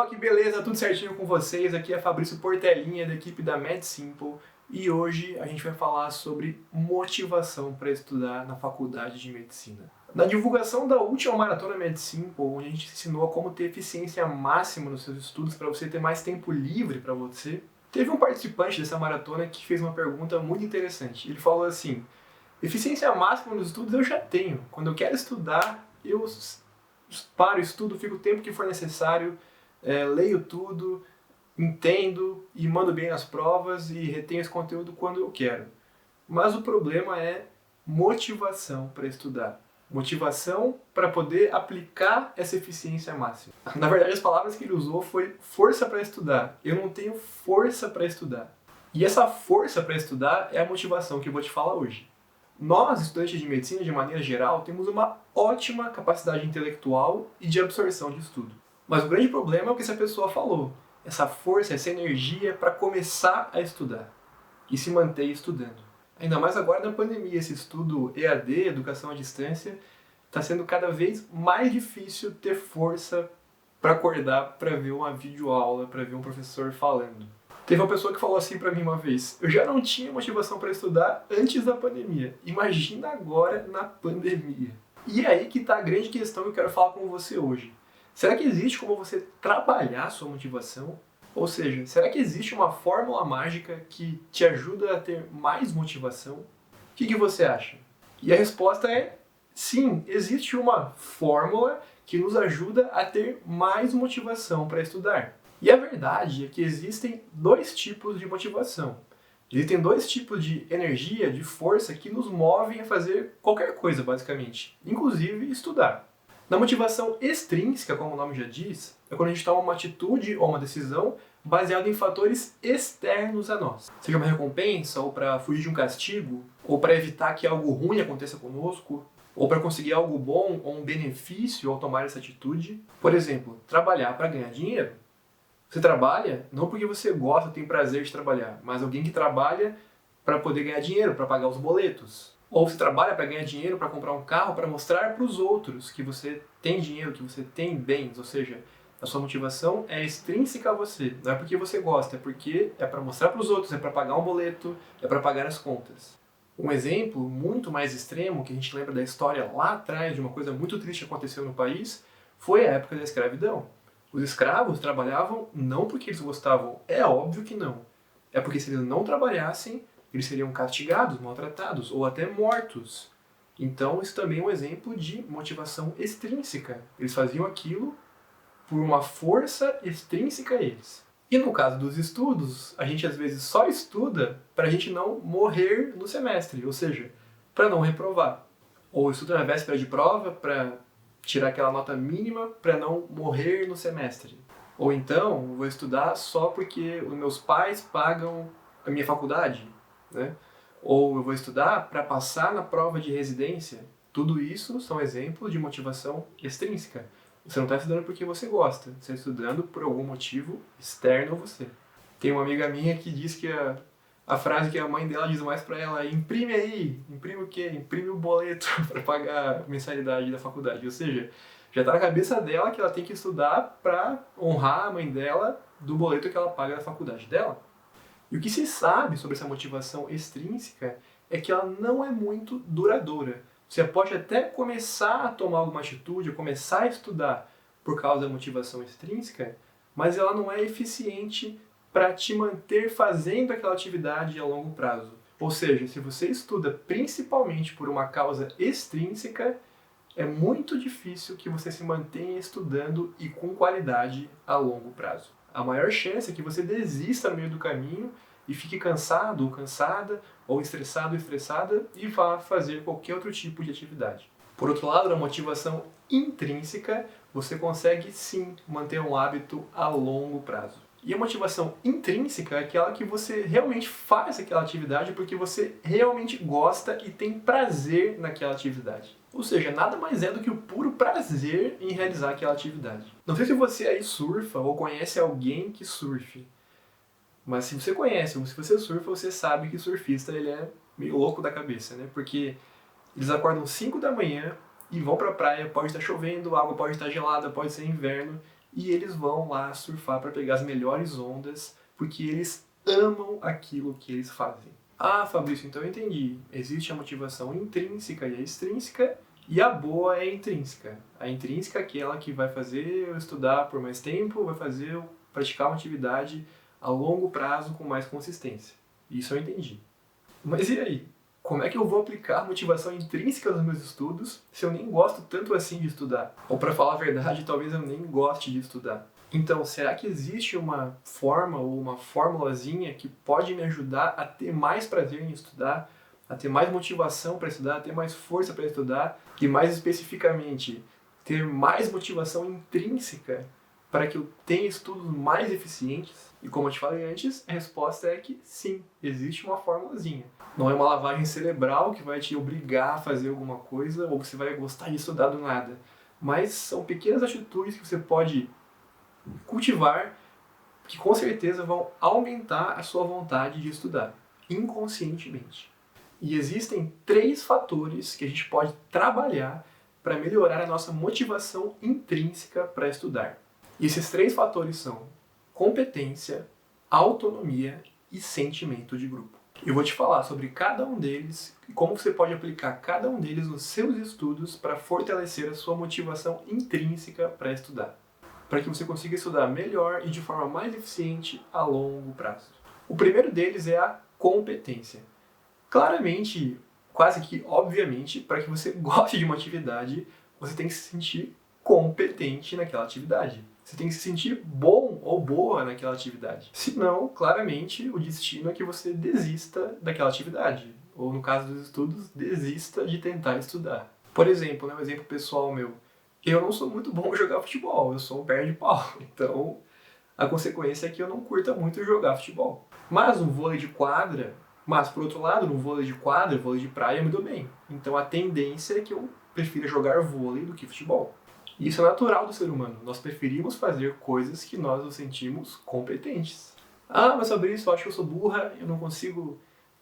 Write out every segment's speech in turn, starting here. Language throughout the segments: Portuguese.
pessoal, que beleza, tudo certinho com vocês? Aqui é Fabrício Portelinha, da equipe da MedSimple, e hoje a gente vai falar sobre motivação para estudar na faculdade de medicina. Na divulgação da última maratona MedSimple, onde a gente ensinou a como ter eficiência máxima nos seus estudos para você ter mais tempo livre para você, teve um participante dessa maratona que fez uma pergunta muito interessante. Ele falou assim: eficiência máxima nos estudos eu já tenho. Quando eu quero estudar, eu paro, estudo, fico o tempo que for necessário, leio tudo, entendo e mando bem as provas e retenho esse conteúdo quando eu quero. Mas o problema é motivação para estudar. Motivação para poder aplicar essa eficiência máxima. Na verdade, as palavras que ele usou foi força para estudar. Eu não tenho força para estudar. E essa força para estudar é a motivação que eu vou te falar hoje. Nós, estudantes de medicina, de maneira geral, temos uma ótima capacidade intelectual e de absorção de estudo. Mas o grande problema é o que essa pessoa falou. Essa força, essa energia para começar a estudar e se manter estudando. Ainda mais agora na pandemia, esse estudo EAD, educação à distância, está sendo cada vez mais difícil ter força para acordar para ver uma videoaula, para ver um professor falando. Teve uma pessoa que falou assim para mim uma vez: eu já não tinha motivação para estudar antes da pandemia. Imagina agora na pandemia. E é aí que está a grande questão que eu quero falar com você hoje. Será que existe como você trabalhar a sua motivação? Ou seja, será que existe uma fórmula mágica que te ajuda a ter mais motivação? O que você acha? E a resposta é sim, existe uma fórmula que nos ajuda a ter mais motivação para estudar. E a verdade é que existem dois tipos de motivação. Existem dois tipos de energia, de força que nos movem a fazer qualquer coisa, basicamente, inclusive estudar. Na motivação extrínseca, como o nome já diz, é quando a gente toma uma atitude ou uma decisão baseada em fatores externos a nós. Seja uma recompensa, ou para fugir de um castigo, ou para evitar que algo ruim aconteça conosco, ou para conseguir algo bom ou um benefício ao tomar essa atitude. Por exemplo, trabalhar para ganhar dinheiro. Você trabalha não porque você gosta, tem prazer de trabalhar, mas alguém que trabalha para poder ganhar dinheiro, para pagar os boletos. Ou você trabalha para ganhar dinheiro, para comprar um carro, para mostrar para os outros que você tem dinheiro, que você tem bens. Ou seja, a sua motivação é extrínseca a você. Não é porque você gosta, é porque é para mostrar para os outros, é para pagar um boleto, é para pagar as contas. Um exemplo muito mais extremo, que a gente lembra da história lá atrás, de uma coisa muito triste que aconteceu no país, foi a época da escravidão. Os escravos trabalhavam não porque eles gostavam, é óbvio que não. É porque se eles não trabalhassem, eles seriam castigados, maltratados ou até mortos. Então isso também é um exemplo de motivação extrínseca. Eles faziam aquilo por uma força extrínseca a eles. E no caso dos estudos, a gente às vezes só estuda para a gente não morrer no semestre, ou seja, para não reprovar. Ou estuda na véspera de prova para tirar aquela nota mínima para não morrer no semestre. Ou então, vou estudar só porque os meus pais pagam a minha faculdade, né? Ou eu vou estudar para passar na prova de residência. Tudo isso são exemplos de motivação extrínseca. Você não está estudando porque você gosta, você está estudando por algum motivo externo a você. Tem uma amiga minha que diz que a frase que a mãe dela diz mais para ela é: imprime aí. Imprime o quê? Imprime o boleto para pagar a mensalidade da faculdade. Ou seja, já está na cabeça dela que ela tem que estudar para honrar a mãe dela do boleto que ela paga da faculdade dela. E o que se sabe sobre essa motivação extrínseca é que ela não é muito duradoura. Você pode até começar a tomar alguma atitude, começar a estudar por causa da motivação extrínseca, mas ela não é eficiente para te manter fazendo aquela atividade a longo prazo. Ou seja, se você estuda principalmente por uma causa extrínseca, é muito difícil que você se mantenha estudando e com qualidade a longo prazo. A maior chance é que você desista no meio do caminho e fique cansado ou cansada, ou estressado ou estressada, e vá fazer qualquer outro tipo de atividade. Por outro lado, na motivação intrínseca, você consegue sim manter um hábito a longo prazo. E a motivação intrínseca é aquela que você realmente faz aquela atividade porque você realmente gosta e tem prazer naquela atividade. Ou seja, nada mais é do que o puro prazer em realizar aquela atividade. Não sei se você aí surfa ou conhece alguém que surfe, mas se você conhece ou se você surfa, você sabe que surfista ele é meio louco da cabeça, né? Porque eles acordam 5 da manhã e vão pra praia, pode estar chovendo, a água pode estar gelada, pode ser inverno, e eles vão lá surfar para pegar as melhores ondas, porque eles amam aquilo que eles fazem. Ah, Fabrício, então eu entendi. Existe a motivação intrínseca e a extrínseca, e a boa é a intrínseca. A intrínseca é aquela que vai fazer eu estudar por mais tempo, vai fazer eu praticar uma atividade a longo prazo com mais consistência. Isso eu entendi. Mas e aí? Como é que eu vou aplicar a motivação intrínseca nos meus estudos se eu nem gosto tanto assim de estudar? Ou para falar a verdade, talvez eu nem goste de estudar. Então, será que existe uma forma ou uma formulazinha que pode me ajudar a ter mais prazer em estudar, a ter mais motivação para estudar, a ter mais força para estudar e, mais especificamente, ter mais motivação intrínseca para que eu tenha estudos mais eficientes? E como eu te falei antes, a resposta é que sim, existe uma formulazinha. Não é uma lavagem cerebral que vai te obrigar a fazer alguma coisa ou que você vai gostar de estudar do nada. Mas são pequenas atitudes que você pode cultivar que com certeza vão aumentar a sua vontade de estudar, inconscientemente. E existem 3 fatores que a gente pode trabalhar para melhorar a nossa motivação intrínseca para estudar. E esses 3 fatores são competência, autonomia e sentimento de grupo. Eu vou te falar sobre cada um deles e como você pode aplicar cada um deles nos seus estudos para fortalecer a sua motivação intrínseca para estudar, para que você consiga estudar melhor e de forma mais eficiente a longo prazo. O primeiro deles é a competência. Claramente, quase que obviamente, para que você goste de uma atividade, você tem que se sentir competente naquela atividade. Você tem que se sentir bom ou boa naquela atividade. Senão, claramente, o destino é que você desista daquela atividade. Ou, no caso dos estudos, desista de tentar estudar. Por exemplo, um exemplo pessoal meu. Eu não sou muito bom em jogar futebol, eu sou um perna de pau. Então, a consequência é que eu não curta muito jogar futebol. Mas um vôlei de quadra, por outro lado, no vôlei de quadra, vôlei de praia, eu me dou bem. Então, a tendência é que eu prefira jogar vôlei do que futebol. Isso é natural do ser humano. Nós preferimos fazer coisas que nós nos sentimos competentes. Ah, mas Fabrício, eu acho que eu sou burra, eu não consigo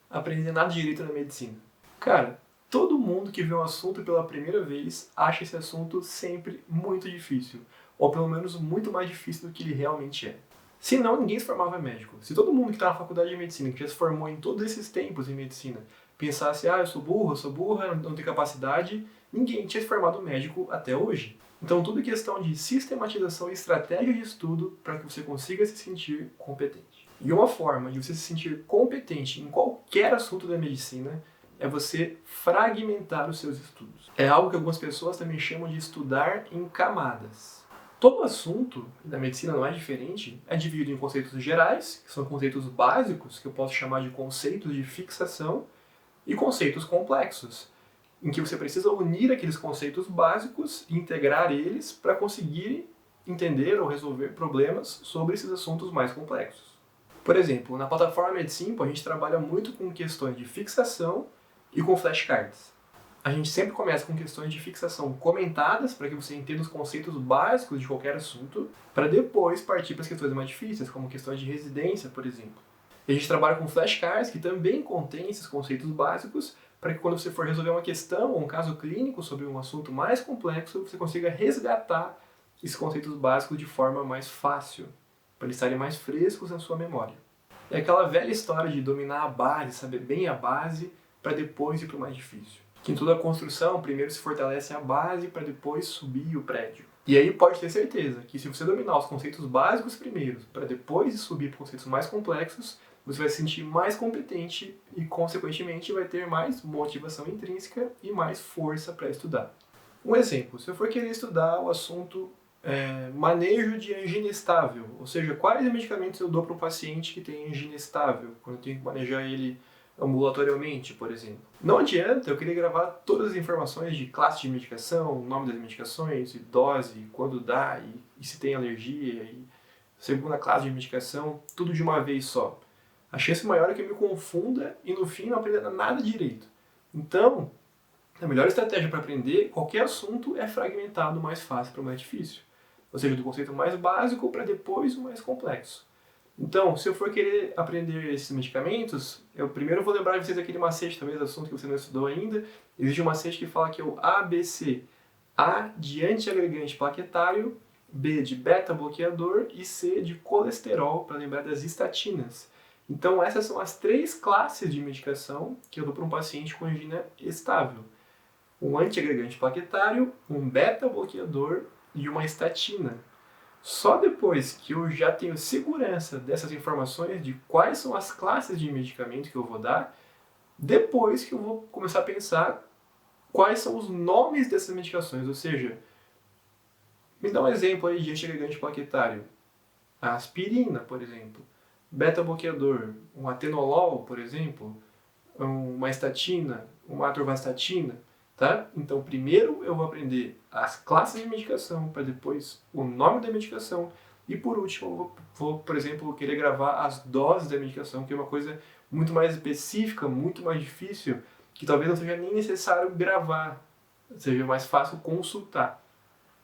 aprender nada direito na medicina. Cara, todo mundo que vê um assunto pela primeira vez acha esse assunto sempre muito difícil. Ou pelo menos muito mais difícil do que ele realmente é. Senão, ninguém se formava médico. Se todo mundo que está na faculdade de medicina, que já se formou em todos esses tempos em medicina, pensasse, eu sou burra, não tenho capacidade, ninguém tinha se formado médico até hoje. Então, tudo é questão de sistematização e estratégia de estudo para que você consiga se sentir competente. E uma forma de você se sentir competente em qualquer assunto da medicina é você fragmentar os seus estudos. É algo que algumas pessoas também chamam de estudar em camadas. Todo assunto da medicina não é diferente, é dividido em conceitos gerais, que são conceitos básicos, que eu posso chamar de conceitos de fixação, e conceitos complexos, em que você precisa unir aqueles conceitos básicos e integrar eles para conseguir entender ou resolver problemas sobre esses assuntos mais complexos. Por exemplo, na plataforma MedSimple a gente trabalha muito com questões de fixação e com flashcards. A gente sempre começa com questões de fixação comentadas para que você entenda os conceitos básicos de qualquer assunto, para depois partir para as questões mais difíceis, como questões de residência, por exemplo. E a gente trabalha com flashcards, que também contém esses conceitos básicos, para que quando você for resolver uma questão ou um caso clínico sobre um assunto mais complexo, você consiga resgatar esses conceitos básicos de forma mais fácil, para eles estarem mais frescos na sua memória. É aquela velha história de dominar a base, saber bem a base, para depois ir para o mais difícil. Que em toda a construção, primeiro se fortalece a base para depois subir o prédio. E aí pode ter certeza que se você dominar os conceitos básicos primeiro, para depois subir para conceitos mais complexos, você vai se sentir mais competente e, consequentemente, vai ter mais motivação intrínseca e mais força para estudar. Um exemplo, se eu for querer estudar o assunto manejo de angina estável, ou seja, quais medicamentos eu dou para um paciente que tem angina estável, quando eu tenho que manejar ele ambulatorialmente, por exemplo. Não adianta eu querer gravar todas as informações de classe de medicação, nome das medicações, e dose, quando dá, e se tem alergia, e segunda classe de medicação, tudo de uma vez só. A chance maior é que eu me confunda e no fim não aprenda nada direito. Então, a melhor estratégia para aprender qualquer assunto é fragmentar do mais fácil para o mais difícil. Ou seja, do conceito mais básico para depois o mais complexo. Então, se eu for querer aprender esses medicamentos, eu primeiro vou lembrar de vocês aquele macete, talvez assunto que você não estudou ainda. Existe um macete que fala que é o ABC. A de antiagregante plaquetário, B de beta-bloqueador e C de colesterol, para lembrar das estatinas. Então essas são as 3 classes de medicação que eu dou para um paciente com angina estável. Um antiagregante plaquetário, um beta-bloqueador e uma estatina. Só depois que eu já tenho segurança dessas informações de quais são as classes de medicamento que eu vou dar, depois que eu vou começar a pensar quais são os nomes dessas medicações, ou seja, me dá um exemplo aí de antiagregante plaquetário. A aspirina, por exemplo. Beta-bloqueador, um atenolol, por exemplo. Uma estatina, uma atorvastatina. Tá? Então, primeiro eu vou aprender as classes de medicação, para depois o nome da medicação. E por último, eu vou, por exemplo, querer gravar as doses da medicação, que é uma coisa muito mais específica, muito mais difícil, que talvez não seja nem necessário gravar, seja mais fácil consultar.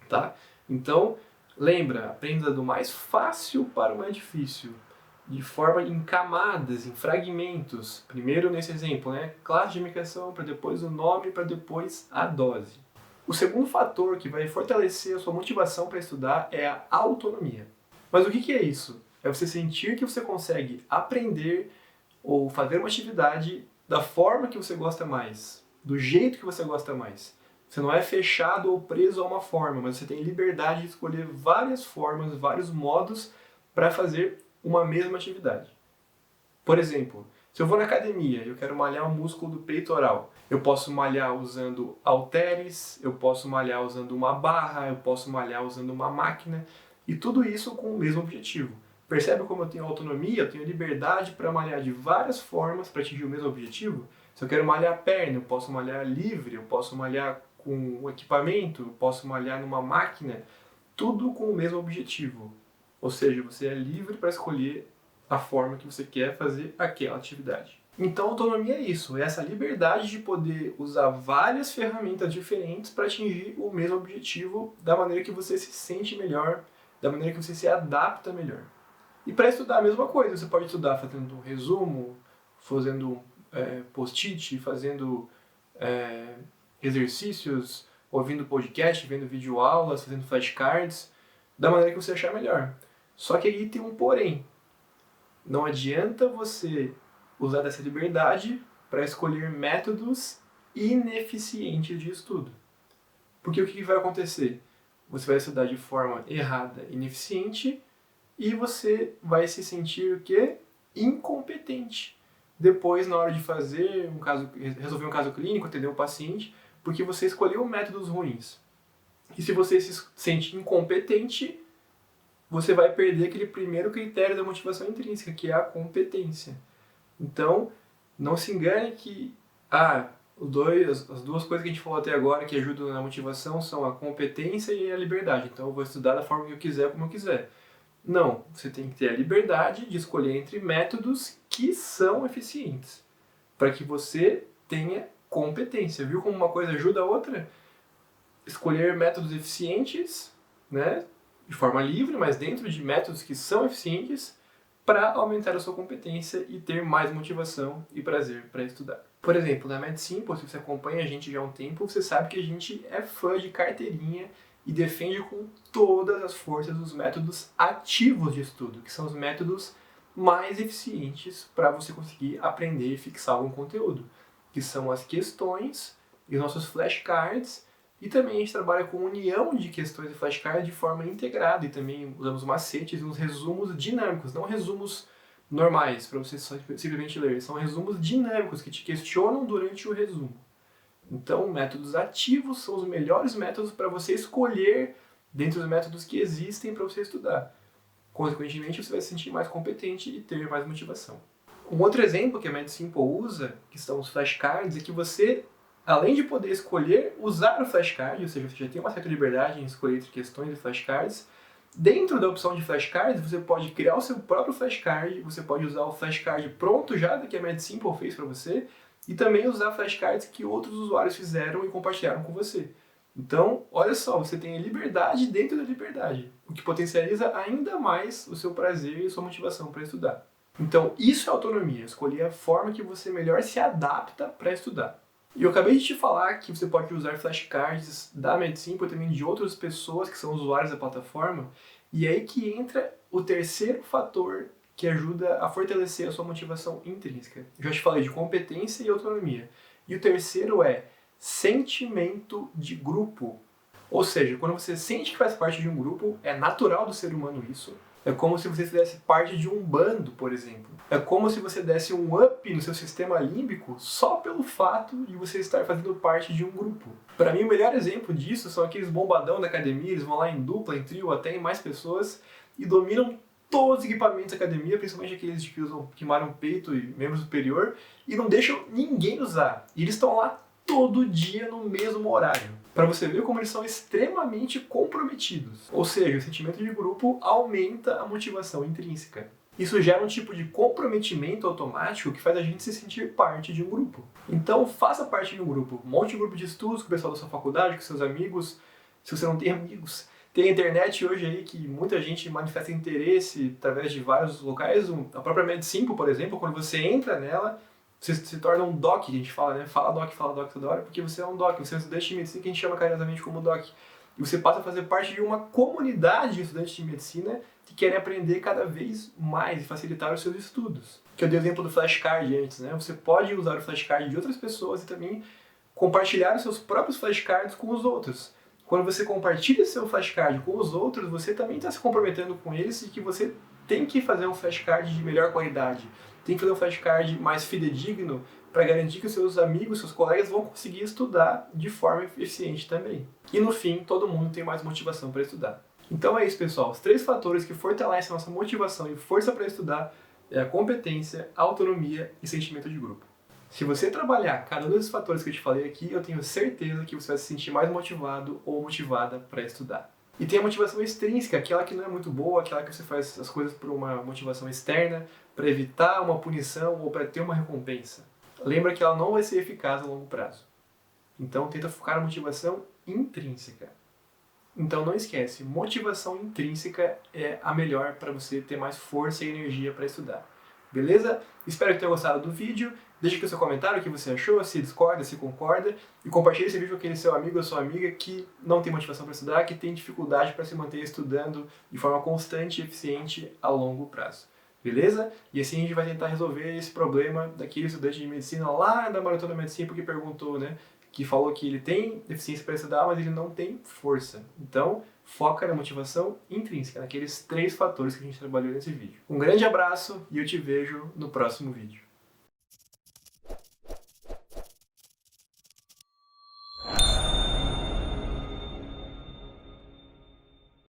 Tá? Então, lembra, aprenda do mais fácil para o mais difícil, de forma em camadas, em fragmentos. Primeiro nesse exemplo, né? Classe de medicação, para depois o nome, para depois a dose. O segundo fator que vai fortalecer a sua motivação para estudar é a autonomia. Mas o que é isso? É você sentir que você consegue aprender ou fazer uma atividade da forma que você gosta mais, do jeito que você gosta mais. Você não é fechado ou preso a uma forma, mas você tem liberdade de escolher várias formas, vários modos para fazer uma mesma atividade. Por exemplo, se eu vou na academia e eu quero malhar o músculo do peitoral, eu posso malhar usando halteres, eu posso malhar usando uma barra, eu posso malhar usando uma máquina, e tudo isso com o mesmo objetivo. Percebe como eu tenho autonomia, eu tenho liberdade para malhar de várias formas para atingir o mesmo objetivo? Se eu quero malhar a perna, eu posso malhar livre, eu posso malhar com um equipamento, eu posso malhar numa máquina, tudo com o mesmo objetivo. Ou seja, você é livre para escolher a forma que você quer fazer aquela atividade. Então, autonomia é isso, é essa liberdade de poder usar várias ferramentas diferentes para atingir o mesmo objetivo da maneira que você se sente melhor, da maneira que você se adapta melhor. E para estudar a mesma coisa, você pode estudar fazendo um resumo, fazendo post-it, fazendo exercícios, ouvindo podcast, vendo videoaulas, fazendo flashcards, da maneira que você achar melhor. Só que aí tem um porém. Não adianta você usar dessa liberdade para escolher métodos ineficientes de estudo. Porque o que vai acontecer? Você vai estudar de forma errada, ineficiente, e você vai se sentir o quê? Incompetente. Depois, na hora de resolver um caso clínico, atender um paciente, porque você escolheu métodos ruins. E se você se sente incompetente, você vai perder aquele primeiro critério da motivação intrínseca, que é a competência. Então, não se engane que as duas coisas que a gente falou até agora que ajudam na motivação são a competência e a liberdade. Então, eu vou estudar da forma que eu quiser, como eu quiser. Não, você tem que ter a liberdade de escolher entre métodos que são eficientes, para que você tenha competência. Viu como uma coisa ajuda a outra? Escolher métodos eficientes, né, de forma livre, mas dentro de métodos que são eficientes, para aumentar a sua competência e ter mais motivação e prazer para estudar. Por exemplo, na MedSimple, se você acompanha a gente já há um tempo, você sabe que a gente é fã de carteirinha e defende com todas as forças os métodos ativos de estudo, que são os métodos mais eficientes para você conseguir aprender e fixar algum conteúdo, que são as questões e os nossos flashcards, e também a gente trabalha com união de questões e flashcards de forma integrada, e também usamos macetes e uns resumos dinâmicos, não resumos normais para você só simplesmente ler, são resumos dinâmicos que te questionam durante o resumo. Então, métodos ativos são os melhores métodos para você escolher dentre os métodos que existem para você estudar. Consequentemente, você vai se sentir mais competente e ter mais motivação. Um outro exemplo que a MedSimple usa, que são os flashcards, é que você, além de poder escolher usar o flashcard, ou seja, você já tem uma certa liberdade em escolher entre questões e flashcards, dentro da opção de flashcards, você pode criar o seu próprio flashcard, você pode usar o flashcard pronto já, que a MedSimple fez para você, e também usar flashcards que outros usuários fizeram e compartilharam com você. Então, olha só, você tem a liberdade dentro da liberdade, o que potencializa ainda mais o seu prazer e a sua motivação para estudar. Então, isso é autonomia, escolher a forma que você melhor se adapta para estudar. E eu acabei de te falar que você pode usar flashcards da MedSimple e também de outras pessoas que são usuários da plataforma, e é aí que entra o terceiro fator que ajuda a fortalecer a sua motivação intrínseca. Eu já te falei de competência e autonomia. E o terceiro é sentimento de grupo. Ou seja, quando você sente que faz parte de um grupo, é natural do ser humano isso. É como se você fizesse parte de um bando, por exemplo. É como se você desse um up no seu sistema límbico só pelo fato de você estar fazendo parte de um grupo. Para mim, o melhor exemplo disso são aqueles bombadão da academia, eles vão lá em dupla, em trio, até em mais pessoas, e dominam todos os equipamentos da academia, principalmente aqueles que malham peito e membro superior, e não deixam ninguém usar. E eles estão lá todo dia no mesmo horário. Para você ver como eles são extremamente comprometidos. Ou seja, o sentimento de grupo aumenta a motivação intrínseca. Isso gera um tipo de comprometimento automático que faz a gente se sentir parte de um grupo. Então, faça parte de um grupo. Monte um grupo de estudos com o pessoal da sua faculdade, com seus amigos. Se você não tem amigos, tem a internet hoje aí que muita gente manifesta interesse através de vários locais. A própria MedSimple, por exemplo, quando você entra nela, você se torna um doc, que a gente fala, né? Fala doc toda hora, porque você é um doc, você é um estudante de medicina que a gente chama carinhosamente como doc. E você passa a fazer parte de uma comunidade de estudantes de medicina que querem aprender cada vez mais e facilitar os seus estudos. Que eu dei o exemplo do flashcard antes, né? Você pode usar o flashcard de outras pessoas e também compartilhar os seus próprios flashcards com os outros. Quando você compartilha seu flashcard com os outros, você também está se comprometendo com eles e que você tem que fazer um flashcard de melhor qualidade. Tem que fazer um flashcard mais fidedigno para garantir que os seus amigos, seus colegas vão conseguir estudar de forma eficiente também. E no fim, todo mundo tem mais motivação para estudar. Então é isso, pessoal. Os 3 fatores que fortalecem a nossa motivação e força para estudar é a competência, a autonomia e sentimento de grupo. Se você trabalhar cada um desses fatores que eu te falei aqui, eu tenho certeza que você vai se sentir mais motivado ou motivada para estudar. E tem a motivação extrínseca, aquela que não é muito boa, aquela que você faz as coisas por uma motivação externa, para evitar uma punição ou para ter uma recompensa. Lembra que ela não vai ser eficaz a longo prazo. Então tenta focar na motivação intrínseca. Então não esquece, motivação intrínseca é a melhor para você ter mais força e energia para estudar. Beleza? Espero que tenha gostado do vídeo. Deixa aqui o seu comentário o que você achou, se discorda, se concorda. E compartilhe esse vídeo com aquele seu amigo ou sua amiga que não tem motivação para estudar, que tem dificuldade para se manter estudando de forma constante e eficiente a longo prazo. Beleza? E assim a gente vai tentar resolver esse problema daquele estudante de medicina lá da Maratona Medicina porque perguntou, né? Que falou que ele tem deficiência para estudar, mas ele não tem força. Então, foca na motivação intrínseca, naqueles 3 fatores que a gente trabalhou nesse vídeo. Um grande abraço e eu te vejo no próximo vídeo.